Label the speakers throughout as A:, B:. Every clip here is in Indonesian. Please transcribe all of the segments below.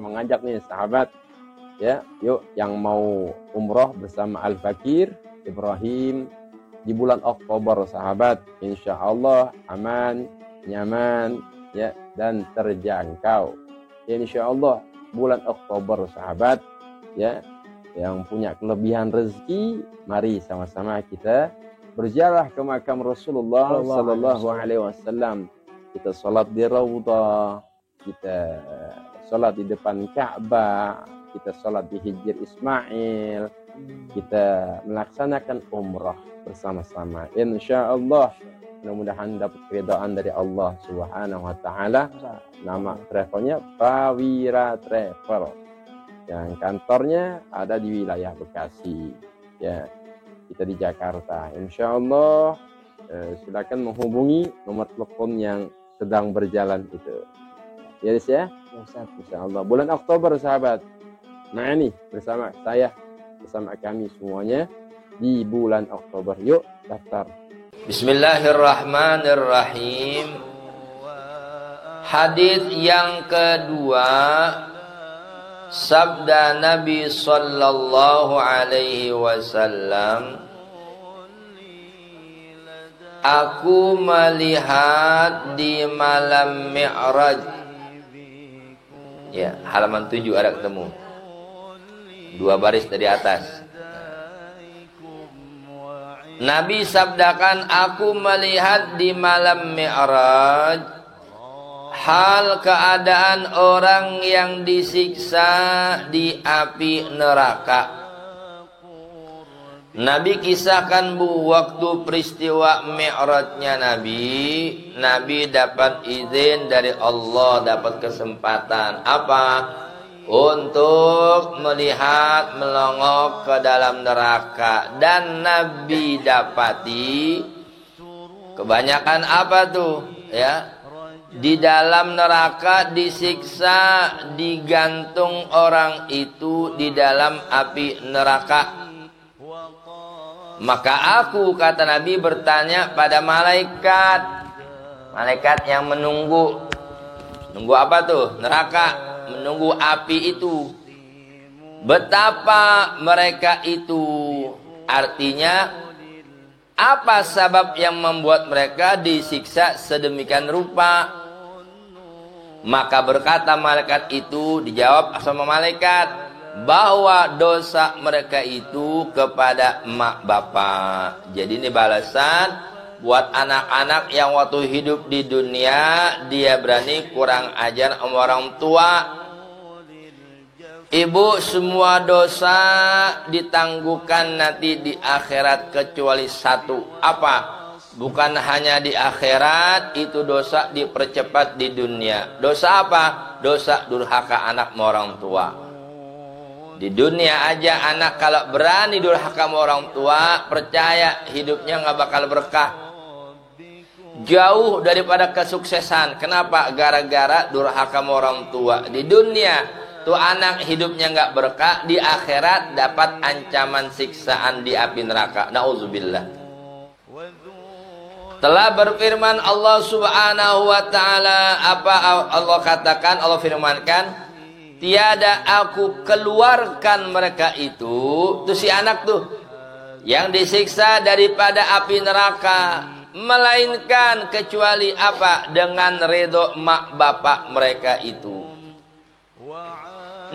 A: mengajak nih sahabat, ya, yuk yang mau umroh bersama Al-Fakir Ibrahim di bulan Oktober sahabat, insya Allah aman, nyaman, ya, dan terjangkau. Ya, insya Allah bulan Oktober sahabat, ya, yang punya kelebihan rezeki, mari sama-sama kita berziarah ke makam Rasulullah Sallallahu Alaihi Wasallam. Kita sholat di Raudhah, kita sholat di depan Ka'bah, kita sholat di Hijr Ismail, kita melaksanakan umrah bersama-sama. Insya Allah, mudah-mudahan dapat keridhaan dari Allah Subhanahu Wa Taala. Nama travelnya Prawira Travel, yang kantornya ada di wilayah Bekasi. Ya, kita di Jakarta. Insya Allah, silakan menghubungi nomor telepon yang sedang berjalan itu. Ya, ya. Insya Allah bulan Oktober sahabat. Nah ini bersama saya, bersama kami semuanya di bulan Oktober. Yuk daftar.
B: Bismillahirrahmanirrahim. Hadis yang kedua, sabda Nabi sallallahu alaihi wasallam, aku melihat di malam Mi'raj. Ya, halaman 7 ada ketemu. 2 baris dari atas. Nabi sabdakan, aku melihat di malam Mi'raj hal keadaan orang yang disiksa di api neraka. Nabi kisahkan waktu peristiwa Mi'rajnya Nabi dapat izin dari Allah, dapat kesempatan apa? Untuk melihat melongok ke dalam neraka. Dan Nabi dapati kebanyakan apa tuh? Ya, di dalam neraka disiksa, digantung orang itu di dalam api neraka. Maka aku, kata Nabi, bertanya pada malaikat. Malaikat yang menunggu. Nunggu apa tuh? Neraka. Menunggu api itu. Betapa mereka itu. Artinya, apa sebab yang membuat mereka disiksa sedemikian rupa? Maka berkata malaikat itu, dijawab sama malaikat, bahwa dosa mereka itu kepada emak bapak. Jadi ini balasan buat anak-anak yang waktu hidup di dunia dia berani kurang ajar sama orang tua. Ibu, semua dosa ditangguhkan nanti di akhirat kecuali satu. Apa? Bukan hanya di akhirat, itu dosa dipercepat di dunia. Dosa apa? Dosa durhaka anak sama orang tua. Di dunia aja anak kalau berani durhaka sama orang tua, percaya hidupnya nggak bakal berkah. Jauh daripada kesuksesan. Kenapa? Gara-gara durhaka sama orang tua. Di dunia tuh anak hidupnya nggak berkah, di akhirat dapat ancaman siksaan di api neraka. Nauzubillah. Telah berfirman Allah Subhanahu wa taala, apa Allah katakan? Allah firmankan, tiada aku keluarkan mereka itu si anak tuh yang disiksa daripada api neraka, melainkan kecuali apa? Dengan ridho mak bapak mereka itu.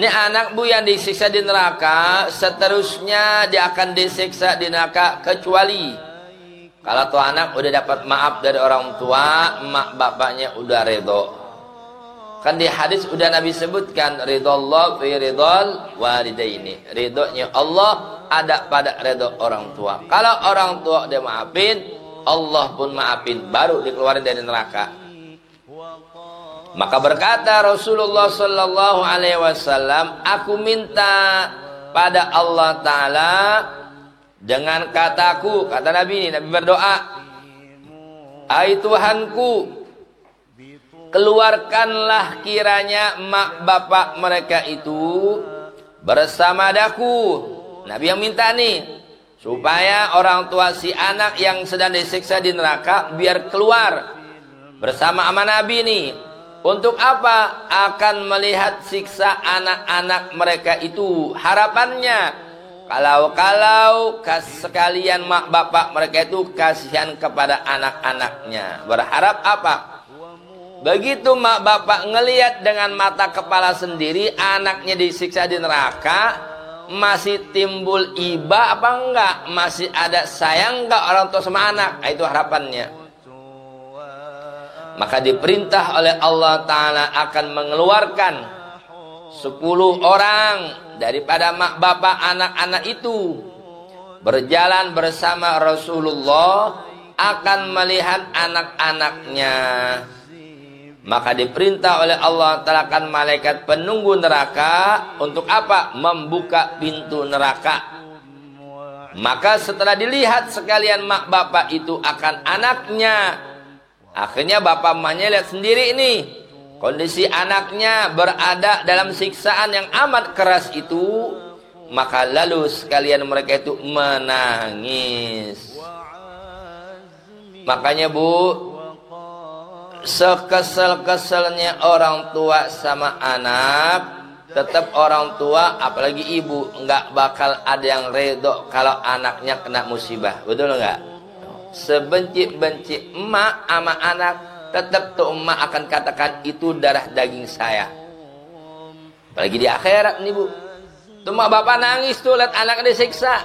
B: Ini anak bu yang disiksa di neraka, seterusnya dia akan disiksa di neraka kecuali kalau tuh anak udah dapat maaf dari orang tua, mak bapaknya udah ridho. Kan di hadis udah Nabi sebutkan, ridhollah fi ridhol walidaini. Ridhonya Allah ada pada ridho orang tua. Kalau orang tua dia maafin, Allah pun maafin, baru dikeluarin dari neraka. Maka berkata Rasulullah sallallahu alaihi wasallam, aku minta pada Allah taala dengan kataku, kata Nabi ini, Nabi berdoa, ai Tuhanku, keluarkanlah kiranya mak bapak mereka itu bersama daku. Nabi yang minta nih, supaya orang tua si anak yang sedang disiksa di neraka biar keluar bersama sama Nabi nih. Untuk apa? Akan melihat siksa anak-anak mereka itu. Harapannya, kalau sekalian mak bapak mereka itu kasihan kepada anak-anaknya. Berharap apa? Begitu mak bapak ngelihat dengan mata kepala sendiri anaknya disiksa di neraka, masih timbul iba apa enggak? Masih ada sayang enggak orang tua sama anak? Itu harapannya. Maka diperintah oleh Allah Ta'ala akan mengeluarkan 10 orang daripada mak bapak anak-anak itu, berjalan bersama Rasulullah akan melihat anak-anaknya. Maka diperintah oleh Allah Ta'ala akan malaikat penunggu neraka. Untuk apa? Membuka pintu neraka. Maka setelah dilihat sekalian mak bapak itu akan anaknya, akhirnya bapak emaknya lihat sendiri ini kondisi anaknya berada dalam siksaan yang amat keras itu. Maka lalu sekalian mereka itu menangis. Makanya Bu, sekesel-keselnya orang tua sama anak, tetap orang tua apalagi ibu nggak bakal ada yang redho kalau anaknya kena musibah. Betul nggak? Sebenci-benci emak sama anak, tetap tuh emak akan katakan itu darah daging saya. Apalagi di akhirat nih Bu, tuh emak bapak nangis tuh lihat anaknya disiksa,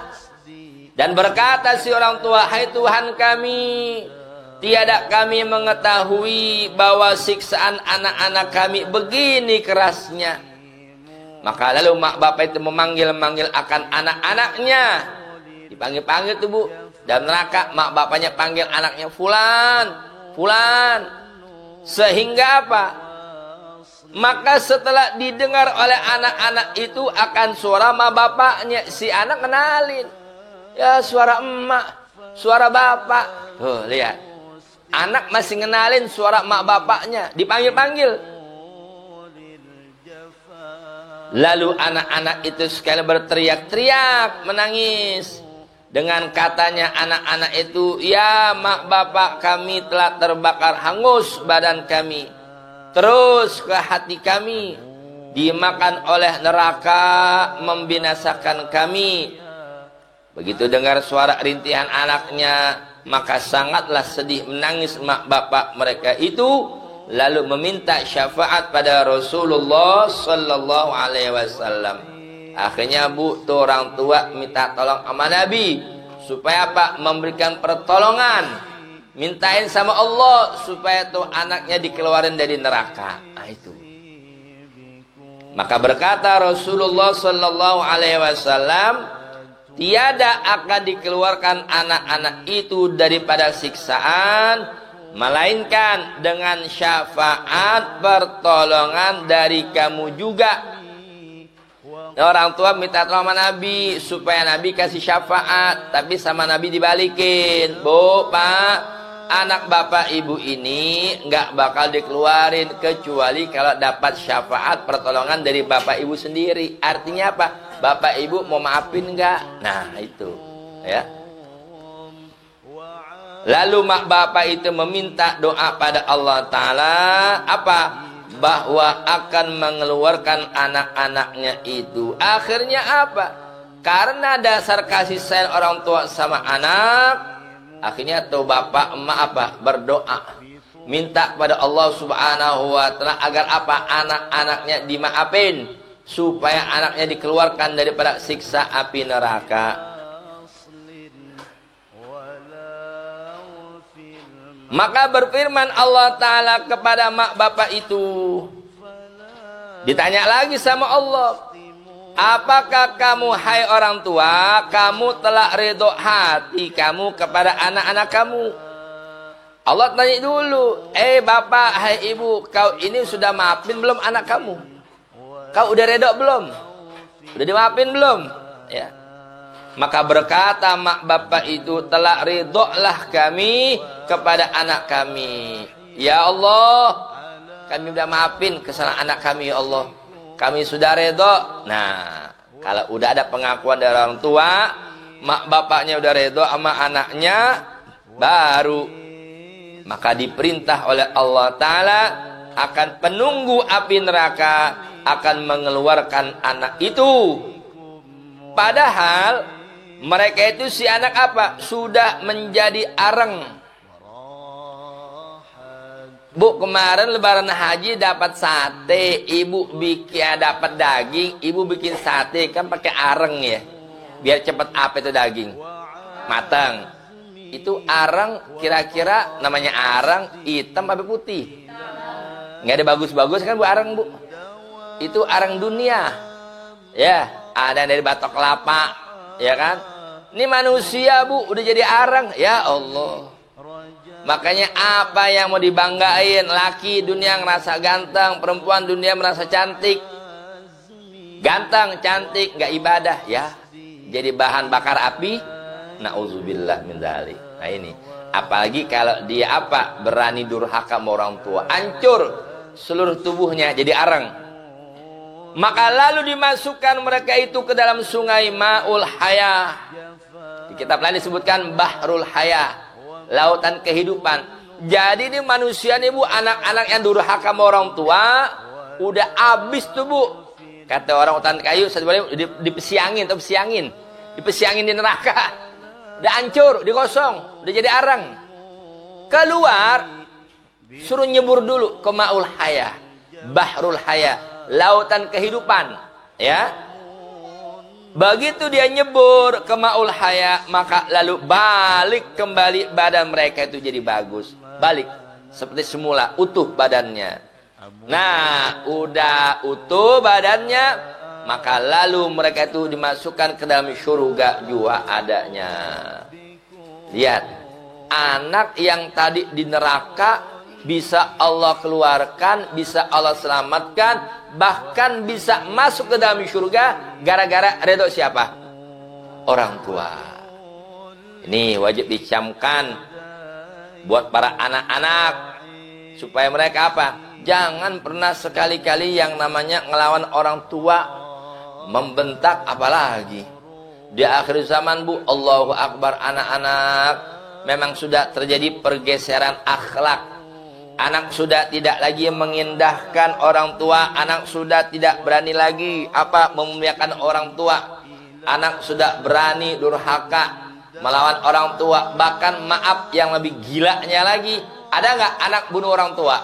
B: dan berkata si orang tua, hai Tuhan kami, tiada kami mengetahui bahwa siksaan anak-anak kami begini kerasnya. Maka lalu mak bapak itu memanggil akan anak-anaknya, dipanggil-panggil tuh Bu. Dan neraka mak bapaknya panggil anaknya, fulan, fulan. Sehingga apa? Maka setelah didengar oleh anak-anak itu akan suara mak bapaknya, si anak kenalin, ya suara emak, suara bapak. Tuh lihat, anak masih ngenalin suara mak bapaknya, dipanggil-panggil. Lalu anak-anak itu sekali berteriak-teriak, menangis. Dengan katanya anak-anak itu, ya mak bapak kami telah terbakar hangus badan kami, terus ke hati kami dimakan oleh neraka membinasakan kami. Begitu dengar suara rintihan anaknya, maka sangatlah sedih menangis mak bapak mereka itu, lalu meminta syafaat pada Rasulullah sallallahu alaihi wasallam. Akhirnya Bu, tuh orang tua minta tolong sama Nabi supaya apa? Memberikan pertolongan, mintain sama Allah supaya tuh anaknya dikeluarin dari neraka. Nah itu. Maka berkata Rasulullah sallallahu alaihi wasallam, tiada akan dikeluarkan anak-anak itu daripada siksaan melainkan dengan syafaat pertolongan dari kamu juga. Orang tua minta tolong sama Nabi supaya Nabi kasih syafaat, tapi sama Nabi dibalikin, Bu, Pak, anak bapak ibu ini nggak bakal dikeluarin kecuali kalau dapat syafaat pertolongan dari bapak ibu sendiri. Artinya apa? Bapak ibu mau maafin nggak? Nah itu, ya. Lalu mak bapak itu meminta doa pada Allah Ta'ala apa? Bahwa akan mengeluarkan anak-anaknya itu. Akhirnya apa? Karena dasar kasih sayang orang tua sama anak, akhirnya tuh bapak emak apa? Berdoa, minta pada Allah Subhanahu wa Ta'ala agar apa? Anak-anaknya dimaafin, supaya anaknya dikeluarkan daripada siksa api neraka. Maka berfirman Allah Ta'ala kepada mak bapak itu, ditanya lagi sama Allah, apakah kamu hai orang tua, kamu telah ridho hati kamu kepada anak-anak kamu? Allah tanya dulu, bapak, hai ibu, kau ini sudah maafin belum anak kamu? Kau udah ridho belum? Udah dimaafin belum? Ya. Maka berkata mak bapak itu, telah ridholah kami kepada anak kami. Ya Allah, kami sudah maafin kesalahan anak kami, ya Allah. Kami sudah ridho. Nah, kalau udah ada pengakuan dari orang tua, mak bapaknya udah ridho sama anaknya, baru maka diperintah oleh Allah Ta'ala akan penunggu api neraka akan mengeluarkan anak itu. Padahal mereka itu si anak apa? Sudah menjadi areng. Bu, kemarin lebaran haji dapat sate, ibu bikin dapat daging, ibu bikin sate kan pakai areng ya. Biar cepat apa itu daging? Matang. Itu areng kira-kira namanya areng hitam apa putih? Nggak ada bagus-bagus kan Bu areng, Bu. Itu areng dunia. Ya, ada dari batok kelapa, ya kan? Ini manusia, Bu, udah jadi areng. Ya Allah. Makanya apa yang mau dibanggain? Laki dunia ngerasa ganteng, perempuan dunia merasa cantik. Ganteng, cantik, nggak ibadah, ya. Jadi bahan bakar api. Nauzubillah min dzalik. Nah ini, apalagi kalau dia apa? Berani durhaka sama orang tua, hancur seluruh tubuhnya jadi areng. Maka lalu dimasukkan mereka itu ke dalam sungai Ma'ul Haya. Di kitab lain disebutkan Bahrul Haya, lautan kehidupan. Jadi ini manusia nih Bu, anak-anak yang durhaka sama orang tua udah habis tuh Bu. Kata orang hutan kayu dipesiangin di neraka. Udah hancur, dikosong, udah jadi areng. Keluar, suruh nyebur dulu ke Ma'ul Haya, Bahrul Haya, lautan kehidupan, ya. Begitu dia nyebur ke Ma'ul Haya, maka lalu balik kembali badan mereka itu jadi bagus. Balik seperti semula, utuh badannya. Nah, udah utuh badannya, maka lalu mereka itu dimasukkan ke dalam surga jua adanya. Lihat, anak yang tadi di neraka bisa Allah keluarkan, bisa Allah selamatkan, bahkan bisa masuk ke dalam surga gara-gara redho siapa? Orang tua. Ini wajib dicamkan buat para anak-anak supaya mereka apa? Jangan pernah sekali-kali yang namanya ngelawan orang tua, membentak apalagi. Di akhir zaman Bu, Allahu Akbar, anak-anak memang sudah terjadi pergeseran akhlak. Anak sudah tidak lagi mengindahkan orang tua, anak sudah tidak berani lagi apa memuliakan orang tua. Anak sudah berani durhaka melawan orang tua, bahkan maaf yang lebih gilanya lagi, ada nggak anak bunuh orang tua?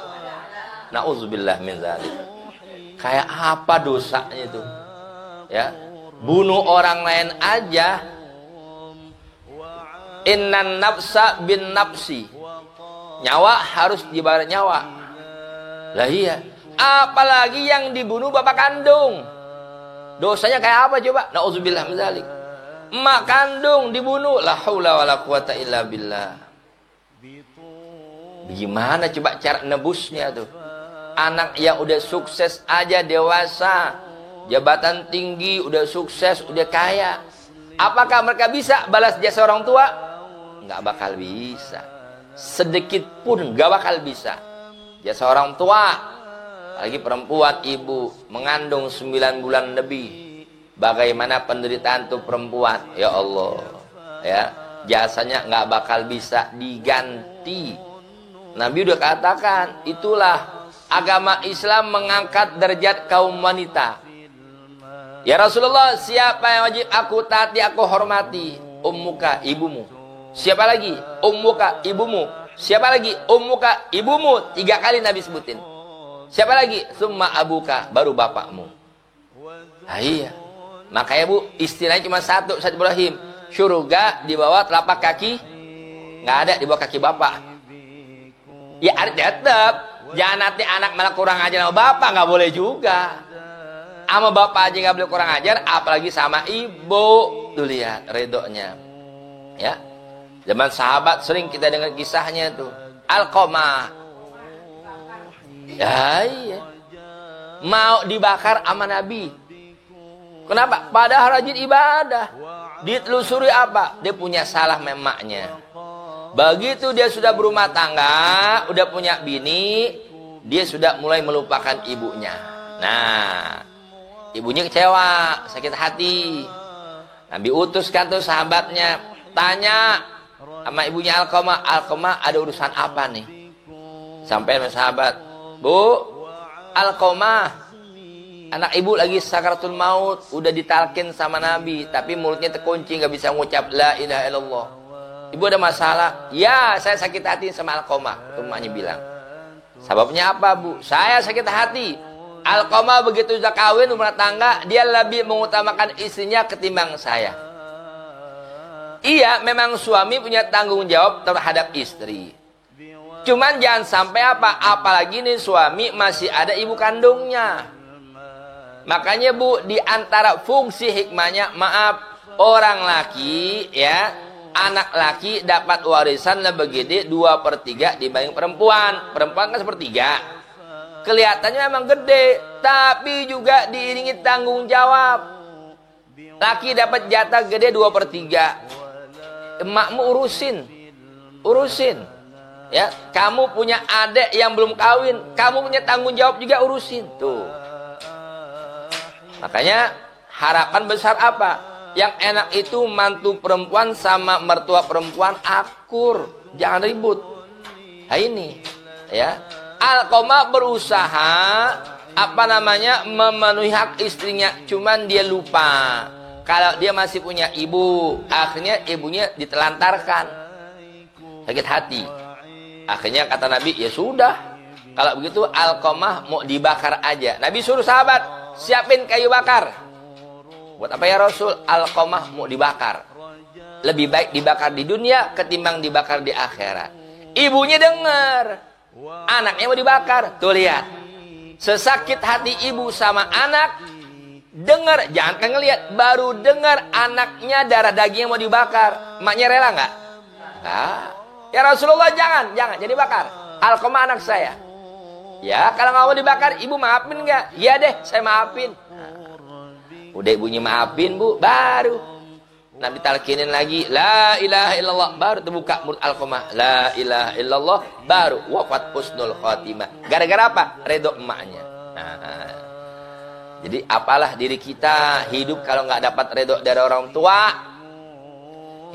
B: Nauzubillah min dzalik. Kayak apa dosanya itu? Ya, bunuh orang lain aja. Innan nafsa bin nafsi, nyawa harus dibayar nyawa. Lah iya, apalagi yang dibunuh bapak kandung, dosanya kayak apa coba? Nauzubillah min dzalik. Emak kandung dibunuh, la haula wala quwata illa billah. Gimana coba cara nebusnya tuh? Anak yang udah sukses aja dewasa, jabatan tinggi, udah sukses, udah kaya, apakah mereka bisa balas jasa orang tua? Nggak bakal bisa. Sedikit pun nggak bakal bisa. Jasa orang tua, apalagi perempuan, ibu mengandung 9 bulan lebih, bagaimana penderitaan tuh perempuan? Ya Allah, ya, jasanya nggak bakal bisa diganti. Nabi udah katakan, itulah agama Islam mengangkat derajat kaum wanita. Ya Rasulullah, siapa yang wajib aku taati, aku hormati? Ummuka, ibumu. Siapa lagi? Ummuka, ibumu. Siapa lagi? Ummuka, ibumu. 3 kali Nabi sebutin. Siapa lagi? Summa abuka, baru bapakmu. Nah, iya. Makanya Bu, istilahnya cuma satu, Ustaz Ibrahim. Surga di bawah telapak kaki, nggak ada di bawah kaki bapak. Ya tetap, jangan nanti anak malah kurang ajar sama bapak, nggak boleh juga. Sama bapak aja nggak boleh kurang ajar, apalagi sama ibu. Tuh lihat redonya, ya. Zaman sahabat sering kita dengar kisahnya tuh. Alqamah, ya iya, mau dibakar sama Nabi. Kenapa? Padahal rajin ibadah. Ditelusuri apa? Dia punya salah memaknya. Begitu dia sudah berumah tangga, udah punya bini, dia sudah mulai melupakan ibunya. Nah, ibunya kecewa, sakit hati. Nabi utuskan tuh sahabatnya, tanya sama ibunya Alqamah, Alqamah ada urusan apa nih? Sampai sama sahabat, Bu, Alqamah, anak ibu lagi sakaratul maut, udah ditalkin sama Nabi, tapi mulutnya terkunci, nggak bisa ngucap la ilaha illallah. Ibu ada masalah? Ya, saya sakit hati sama Alqamah. Emaknya bilang, sebabnya apa, Bu? Saya sakit hati. Alqamah begitu sudah kawin, rumah tangga, dia lebih mengutamakan istrinya ketimbang saya. Iya, memang suami punya tanggung jawab terhadap istri. Cuman jangan sampai apa? Apalagi nih suami masih ada ibu kandungnya. Makanya Bu, di antara fungsi hikmahnya, maaf, orang laki ya, anak laki dapat warisan lebih gede 2/3 dibanding perempuan. Perempuan kan 1/3. Kelihatannya memang gede, tapi juga diiringi tanggung jawab. Laki dapat jatah gede 2/3. Emakmu urusin. Ya, kamu punya adik yang belum kawin, kamu punya tanggung jawab juga, urusin tuh. Makanya harapan besar apa? Yang enak itu mantu perempuan sama mertua perempuan akur, jangan ribut. Nah ini, ya. Alqamah berusaha memenuhi hak istrinya, cuman dia lupa kalau dia masih punya ibu. Akhirnya ibunya ditelantarkan, sakit hati. Akhirnya kata Nabi, ya sudah, kalau begitu Alqamah mau dibakar aja. Nabi suruh sahabat, siapin kayu bakar. Buat apa ya Rasul? Alqamah mau dibakar. Lebih baik dibakar di dunia ketimbang dibakar di akhirat. Ibunya dengar, anaknya mau dibakar. Tuh lihat, sesakit hati ibu sama anak, dengar, jangan kan ngelihat, baru dengar anaknya darah daging mau dibakar. Emaknya rela nggak? Nggak. Ya Rasulullah, jangan jadi bakar. Alqamah anak saya. Ya, kalau nggak mau dibakar, ibu maafin nggak? Iya deh, saya maafin. Nah, udah ibunya maafin, Bu, baru Nabi talkinin lagi, la ilaha illallah, baru terbuka mulut Alqamah, la ilaha illallah, baru wafat husnul khotimah. Gara-gara apa? Redho emaknya. Nah, jadi apalah diri kita hidup kalau nggak dapat redho dari orang tua,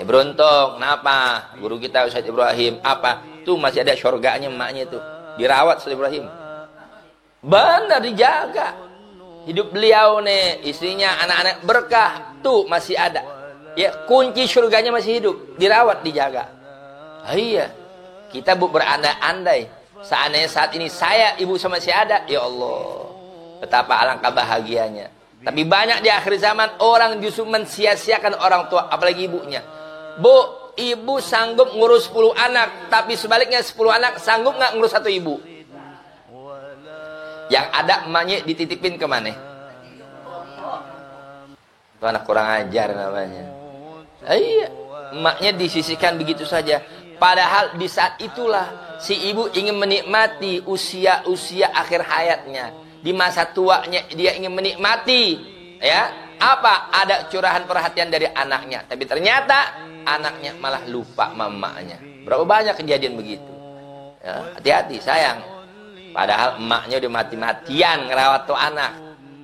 B: ya beruntung. Kenapa? Guru kita Ustaz Ibrahim, apa? Tuh masih ada syurganya emaknya tuh. Dirawat Ustaz Ibrahim. Benar, dijaga. Hidup beliau nih, istrinya, anak-anak berkah, tuh masih ada. Ya, kunci surganya masih hidup, dirawat, dijaga. Ah, iya. Kita Bu berandai-andai, seandainya saat ini saya, ibu sama masih ada, ya Allah, betapa alangkah bahagianya. Tapi banyak di akhir zaman orang justru mensia-siakan orang tua, apalagi ibunya. Bu, ibu sanggup ngurus 10 anak, tapi sebaliknya 10 anak sanggup nggak ngurus 1 ibu. Yang ada emaknya dititipin kemana? Itu anak kurang ajar namanya. Iya, emaknya disisihkan begitu saja. Padahal di saat itulah si ibu ingin menikmati usia akhir hayatnya. Di masa tuanya dia ingin menikmati, ya, apa? Ada curahan perhatian dari anaknya. Tapi ternyata anaknya malah lupa mamanya. Berapa banyak kejadian begitu? Ya, hati-hati, sayang. Padahal emaknya udah mati-matian ngerawat tuh anak.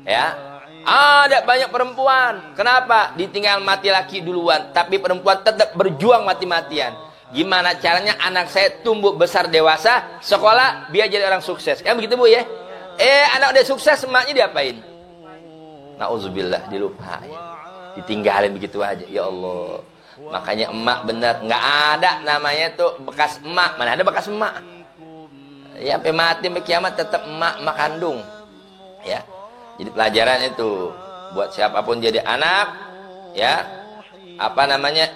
B: Ya, ada banyak perempuan. Kenapa? Ditinggal mati laki duluan, tapi perempuan tetap berjuang mati-matian. Gimana caranya anak saya tumbuh besar dewasa, sekolah, biar jadi orang sukses? Kan begitu Bu ya? Anak udah sukses, emaknya diapain? Nauzubillah, dilupain, ditinggalin begitu aja. Ya Allah. Makanya emak bener, nggak ada namanya tuh bekas emak. Mana ada bekas emak? Ya, sampai mati sampai kiamat tetap emak kandung. Ya. Jadi pelajaran itu buat siapapun jadi anak, ya.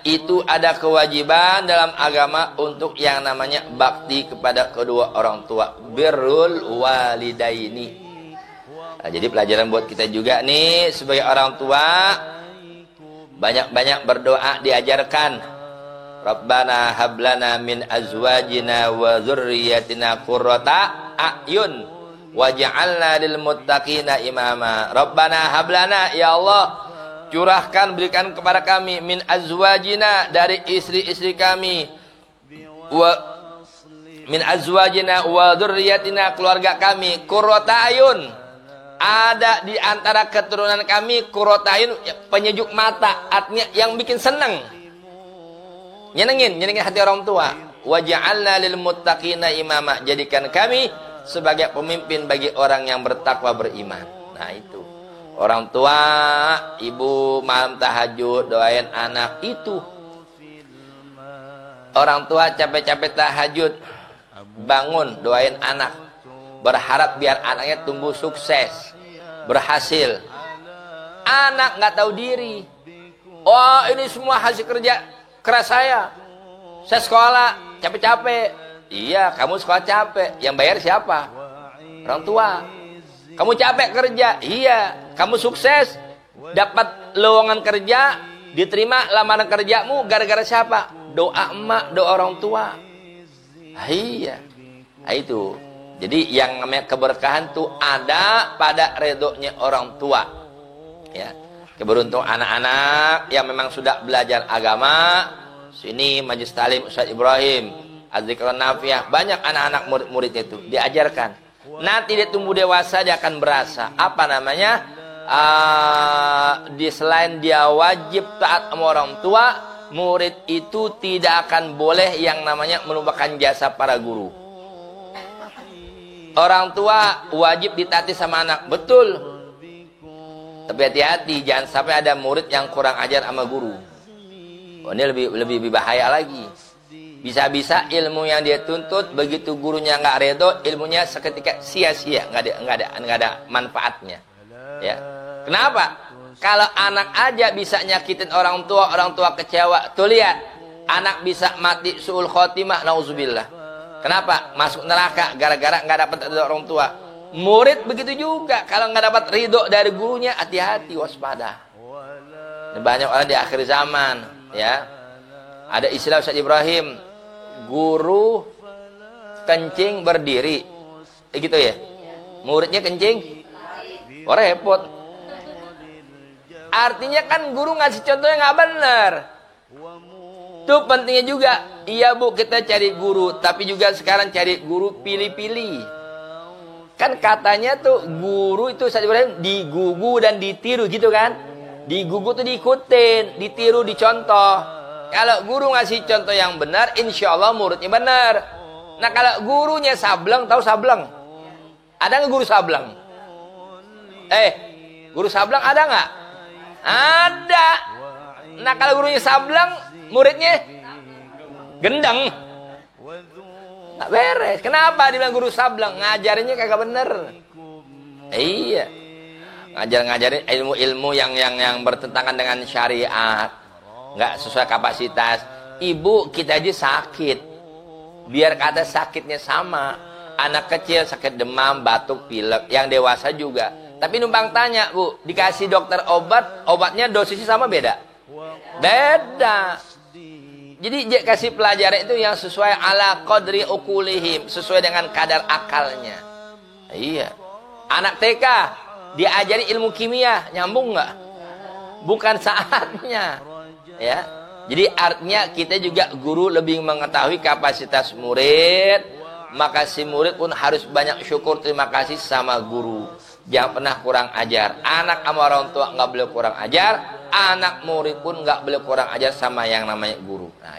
B: Itu ada kewajiban dalam agama untuk yang namanya bakti kepada kedua orang tua, birrul walidaini. Nah, jadi pelajaran buat kita juga nih sebagai orang tua, banyak-banyak berdoa diajarkan. Rabbana hablana min azwajina wa dzurriyyatina qurrata a'yun waj'alna lil muttaqina imama. Rabbana hablana, ya Allah, curahkan, berikan kepada kami min azwajina, dari istri-istri kami, wa min azwajina wa dzurriyyatina, keluarga kami, qurrata a'yun, ada di antara keturunan kami qurrata a'yun, penyejuk mata, artinya yang bikin senang, nyenengin hati orang tua. Waja'alna lil muttaqina imama, jadikan kami sebagai pemimpin bagi orang yang bertakwa beriman. Nah itu. Orang tua, ibu malam tahajud doain anak itu. Orang tua capek-capek tahajud bangun doain anak. Berharap biar anaknya tumbuh sukses, berhasil. Anak nggak tahu diri. Oh, ini semua hasil kerja keras saya. Saya sekolah capek-capek. Iya, kamu sekolah capek. Yang bayar siapa? Orang tua. Kamu capek kerja. Iya, kamu sukses. Dapat lowongan kerja, diterima lamaran kerjamu gara-gara siapa? Doa emak, doa orang tua. Iya. Nah, itu. Jadi yang namanya keberkahan tuh ada pada redonya orang tua. Ya. Keberuntungan anak-anak yang memang sudah belajar agama. Sini Majelis Talim Ustaz Ibrahim, Az-Zikrun Nafiah, banyak anak-anak murid-murid itu diajarkan. Nanti dia tumbuh dewasa dia akan berasa apa namanya? Selain dia wajib taat sama orang tua, murid itu tidak akan boleh yang namanya melupakan jasa para guru. Orang tua wajib ditaati sama anak, betul. Tapi hati-hati jangan sampai ada murid yang kurang ajar sama guru. Oh, ini lebih bahaya lagi. Bisa-bisa ilmu yang dia tuntut begitu gurunya nggak redo, ilmunya seketika sia-sia, nggak ada manfaatnya. Ya. Kenapa? Kalau anak aja bisa nyakitin orang tua kecewa. Tuh lihat, anak bisa mati su'ul khotimah, nauzubillah. Kenapa? Masuk neraka gara-gara nggak dapat ridho orang tua. Murid begitu juga, kalau nggak dapat ridho dari gurunya, hati-hati, waspada. Banyak orang di akhir zaman, ya. Ada istilah Ustaz Ibrahim, guru kencing berdiri, gitu ya. Muridnya kencing, oh repot. Artinya kan guru ngasih contoh yang nggak benar. Itu pentingnya juga. Iya bu, kita cari guru, tapi juga sekarang cari guru pilih-pilih. Kan katanya tuh guru itu Ustaz Ibrahim digugu dan ditiru gitu kan. Digugu tuh diikutin, ditiru, dicontoh. Kalau guru ngasih contoh yang benar, insya Allah muridnya benar. Nah kalau gurunya sableng, tahu sableng? Ada nggak guru sableng? Guru sableng ada nggak? Ada. Nah kalau gurunya sableng, muridnya gendeng. Nggak beres. Kenapa dibilang guru sableng? Ngajarinnya kagak bener. Iya. Ngajarin ilmu-ilmu yang bertentangan dengan syariat. Nggak sesuai kapasitas. Ibu kita aja sakit. Biar kata sakitnya sama. Anak kecil sakit demam, batuk, pilek. Yang dewasa juga. Tapi numpang tanya, Bu. Dikasih dokter obat. Obatnya dosisnya sama beda? Beda. Jadi kasih pelajaran itu yang sesuai ala qadri ukulihim, sesuai dengan kadar akalnya. Iya. Anak TK diajari ilmu kimia, nyambung nggak? Bukan saatnya. Ya. Jadi artinya kita juga guru lebih mengetahui kapasitas murid, maka si murid pun harus banyak syukur terima kasih sama guru. Jangan pernah kurang ajar. Anak sama orang tua nggak boleh kurang ajar. Anak murid pun nggak boleh kurang ajar sama yang namanya guru. Nah,